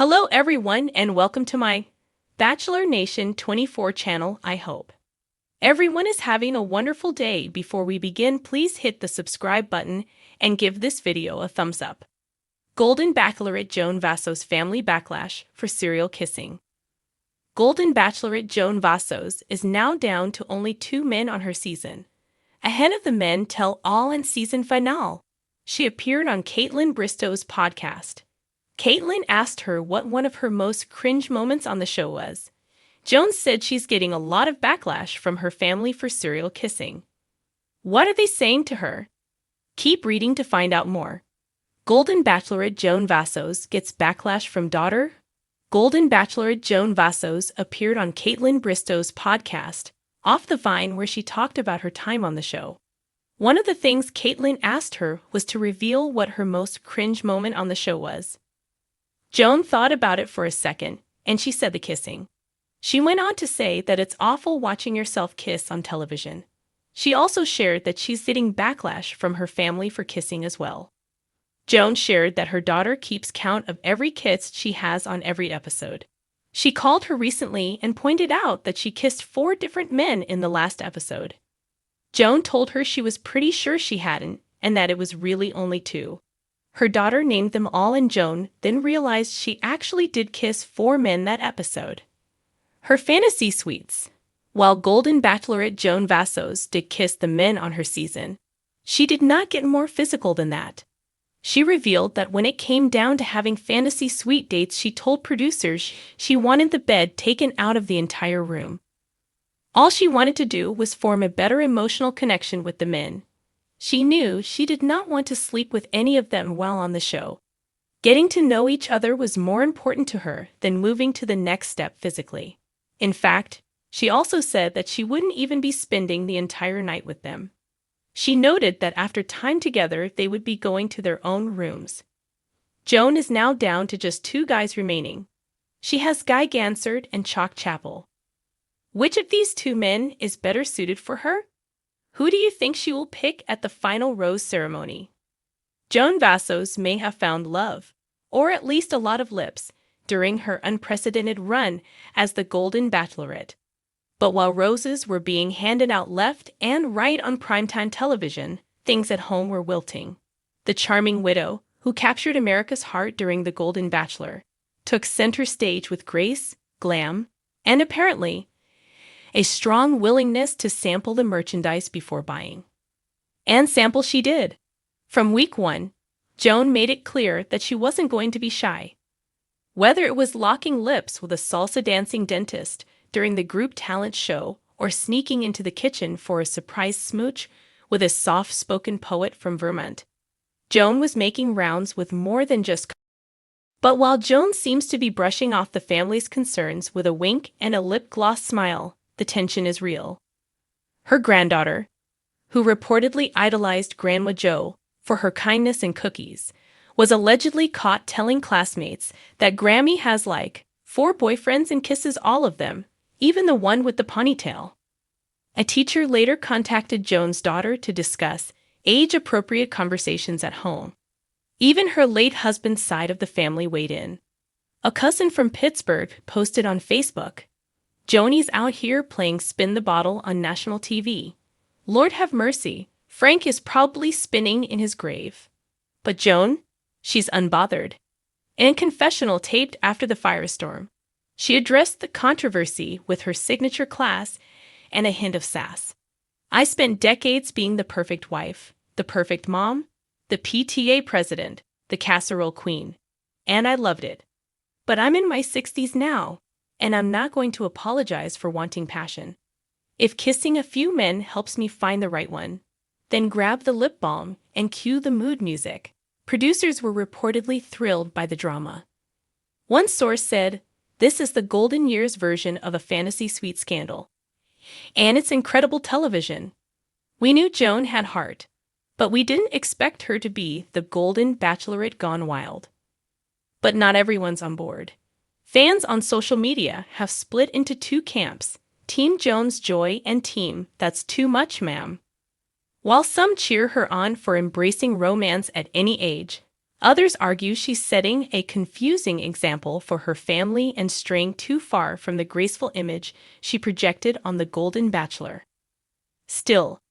Hello everyone and welcome to my Bachelor Nation 24 channel. I hope everyone is having a wonderful day. Before we begin, please hit the subscribe button and give this video a thumbs up. Golden Bachelorette Joan Vassos family backlash for serial kissing. Golden Bachelorette Joan Vassos is now down to only 2 men on her season. Ahead of the men tell all and season finale, she appeared on Kaitlyn Bristow's podcast. Kaitlyn asked her what one of her most cringe moments on the show was. Joan said she's getting a lot of backlash from her family for serial kissing. What are they saying to her? Keep reading to find out more. Golden Bachelorette Joan Vassos gets backlash from daughter. Golden Bachelorette Joan Vassos appeared on Kaitlyn Bristow's podcast, Off the Vine, where she talked about her time on the show. One of the things Kaitlyn asked her was to reveal what her most cringe moment on the show was. Joan thought about it for a second, and she said the kissing. She went on to say that it's awful watching yourself kiss on television. She also shared that she's getting backlash from her family for kissing as well. Joan shared that her daughter keeps count of every kiss she has on every episode. She called her recently and pointed out that she kissed 4 different men in the last episode. Joan told her she was pretty sure she hadn't, and that it was really only 2. Her daughter named them all, and Joan then realized she actually did kiss 4 men that episode. Her fantasy suites. While Golden Bachelorette Joan Vassos did kiss the men on her season, she did not get more physical than that. She revealed that when it came down to having fantasy suite dates, she told producers she wanted the bed taken out of the entire room. All she wanted to do was form a better emotional connection with the men. She knew she did not want to sleep with any of them while on the show. Getting to know each other was more important to her than moving to the next step physically. In fact, she also said that she wouldn't even be spending the entire night with them. She noted that after time together, they would be going to their own rooms. Joan is now down to just 2 guys remaining. She has Guy Gansard and Chalk Chapel. Which of these 2 men is better suited for her? Who do you think she will pick at the final rose ceremony? Joan Vassos may have found love, or at least a lot of lips, during her unprecedented run as the Golden Bachelorette. But while roses were being handed out left and right on primetime television, things at home were wilting. The charming widow, who captured America's heart during the Golden Bachelor, took center stage with grace, glam, and apparently a strong willingness to sample the merchandise before buying. And sample she did. From week 1, Joan made it clear that she wasn't going to be shy. Whether it was locking lips with a salsa-dancing dentist during the group talent show or sneaking into the kitchen for a surprise smooch with a soft-spoken poet from Vermont, Joan was making rounds with more than just. But while Joan seems to be brushing off the family's concerns with a wink and a lip gloss smile, the tension is real. Her granddaughter, who reportedly idolized Grandma Jo for her kindness and cookies, was allegedly caught telling classmates that Grammy has like 4 boyfriends and kisses all of them, even the one with the ponytail. A teacher later contacted Joan's daughter to discuss age-appropriate conversations at home. Even her late husband's side of the family weighed in. A cousin from Pittsburgh posted on Facebook, "Joni's out here playing spin the bottle on national TV. Lord have mercy, Frank is probably spinning in his grave. But Joan, she's unbothered." In a confessional taped after the firestorm, she addressed the controversy with her signature class and a hint of sass. "I spent decades being the perfect wife, the perfect mom, the PTA president, the casserole queen, and I loved it. But I'm in my 60s now, and I'm not going to apologize for wanting passion. If kissing a few men helps me find the right one, then grab the lip balm and cue the mood music." Producers were reportedly thrilled by the drama. One source said, "This is the golden years version of a fantasy suite scandal. And it's incredible television. We knew Joan had heart, but we didn't expect her to be the Golden Bachelorette gone wild." But not everyone's on board. Fans on social media have split into 2 camps, Team Joan's Joy and Team That's Too Much Ma'am. While some cheer her on for embracing romance at any age, Others argue she's setting a confusing example for her family and straying too far from the graceful image she projected on The Golden Bachelor. Still,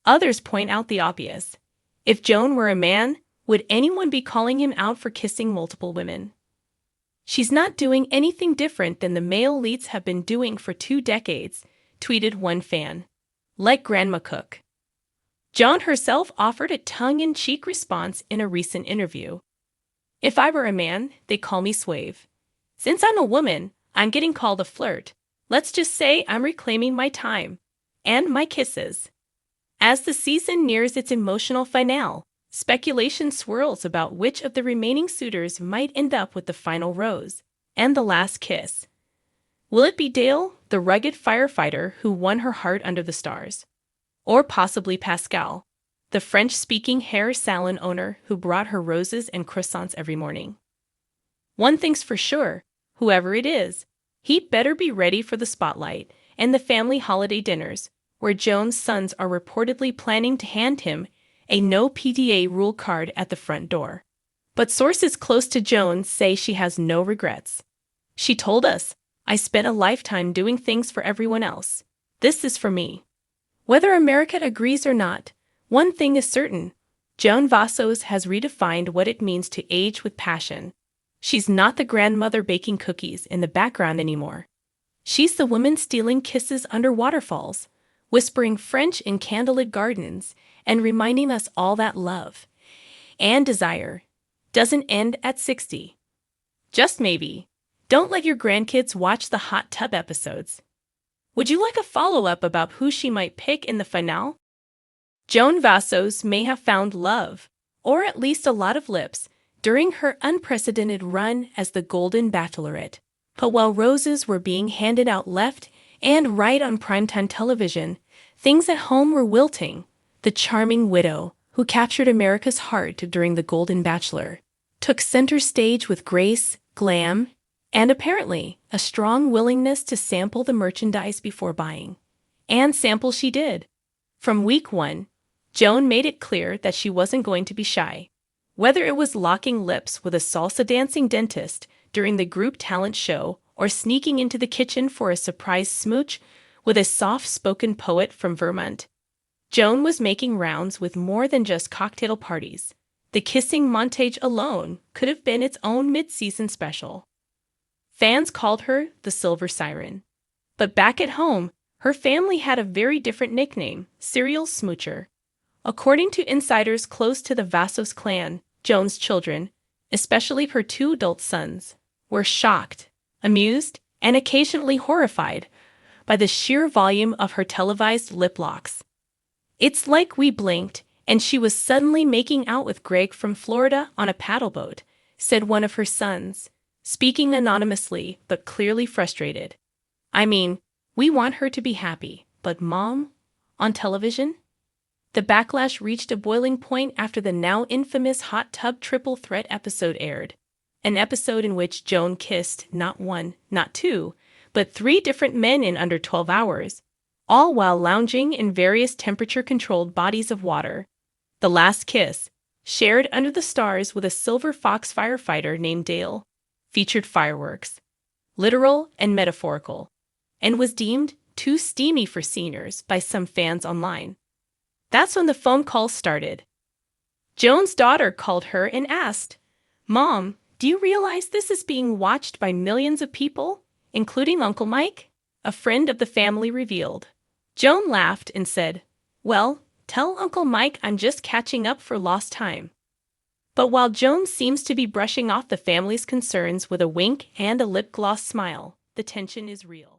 others point out the obvious. If Joan were a man, would anyone be calling him out for kissing multiple women? She's not doing anything different than the male leads have been doing for 2 decades, tweeted one fan. Like Grandma Cook. Joan herself offered a tongue-in-cheek response in a recent interview. If I were a man, they'd call me suave. Since I'm a woman, I'm getting called a flirt. Let's just say I'm reclaiming my time. And my kisses. As the season nears its emotional finale, speculation swirls about which of the remaining suitors might end up with the final rose and the last kiss. Will it be Dale, the rugged firefighter who won her heart under the stars? Or possibly Pascal, the French-speaking hair salon owner who brought her roses and croissants every morning? One thing's for sure, whoever it is, he'd better be ready for the spotlight and the family holiday dinners, where Joan's sons are reportedly planning to hand him a no PDA rule card at the front door. But sources close to Joan say she has no regrets. She told us, "I spent a lifetime doing things for everyone else. This is for me." Whether America agrees or not, one thing is certain. Joan Vassos has redefined what it means to age with passion. She's not the grandmother baking cookies in the background anymore. She's the woman stealing kisses under waterfalls, whispering French in candlelit gardens, and reminding us all that love and desire doesn't end at 60. Just maybe. Don't let your grandkids watch the hot tub episodes. Would you like a follow-up about who she might pick in the finale? Joan Vassos may have found love, or at least a lot of lips, during her unprecedented run as the Golden Bachelorette. But while roses were being handed out left and right on primetime television, things at home were wilting. The charming widow, who captured America's heart during the Golden Bachelor, took center stage with grace, glam, and apparently a strong willingness to sample the merchandise before buying. And sample she did. From week 1, Joan made it clear that she wasn't going to be shy. Whether it was locking lips with a salsa-dancing dentist during the group talent show or sneaking into the kitchen for a surprise smooch with a soft-spoken poet from Vermont, Joan was making rounds with more than just cocktail parties. The kissing montage alone could have been its own mid-season special. Fans called her the Silver Siren. But back at home, her family had a very different nickname, Serial Smoocher. According to insiders close to the Vassos clan, Joan's children, especially her 2 adult sons, were shocked, amused, and occasionally horrified by the sheer volume of her televised lip locks. "It's like we blinked, and she was suddenly making out with Greg from Florida on a paddleboat," said one of her sons, speaking anonymously but clearly frustrated. "I mean, we want her to be happy, but Mom? On television?" The backlash reached a boiling point after the now infamous hot tub triple threat episode aired. An episode in which Joan kissed not 1, not 2, but 3 different men in under 12 hours, all while lounging in various temperature-controlled bodies of water. The last kiss, shared under the stars with a Silver Fox firefighter named Dale, featured fireworks, literal and metaphorical, and was deemed too steamy for seniors by some fans online. That's when the phone calls started. Joan's daughter called her and asked, "Mom, do you realize this is being watched by millions of people, including Uncle Mike?" A friend of the family revealed. Joan laughed and said, "Well, tell Uncle Mike I'm just catching up for lost time." But while Joan seems to be brushing off the family's concerns with a wink and a lip gloss smile, the tension is real.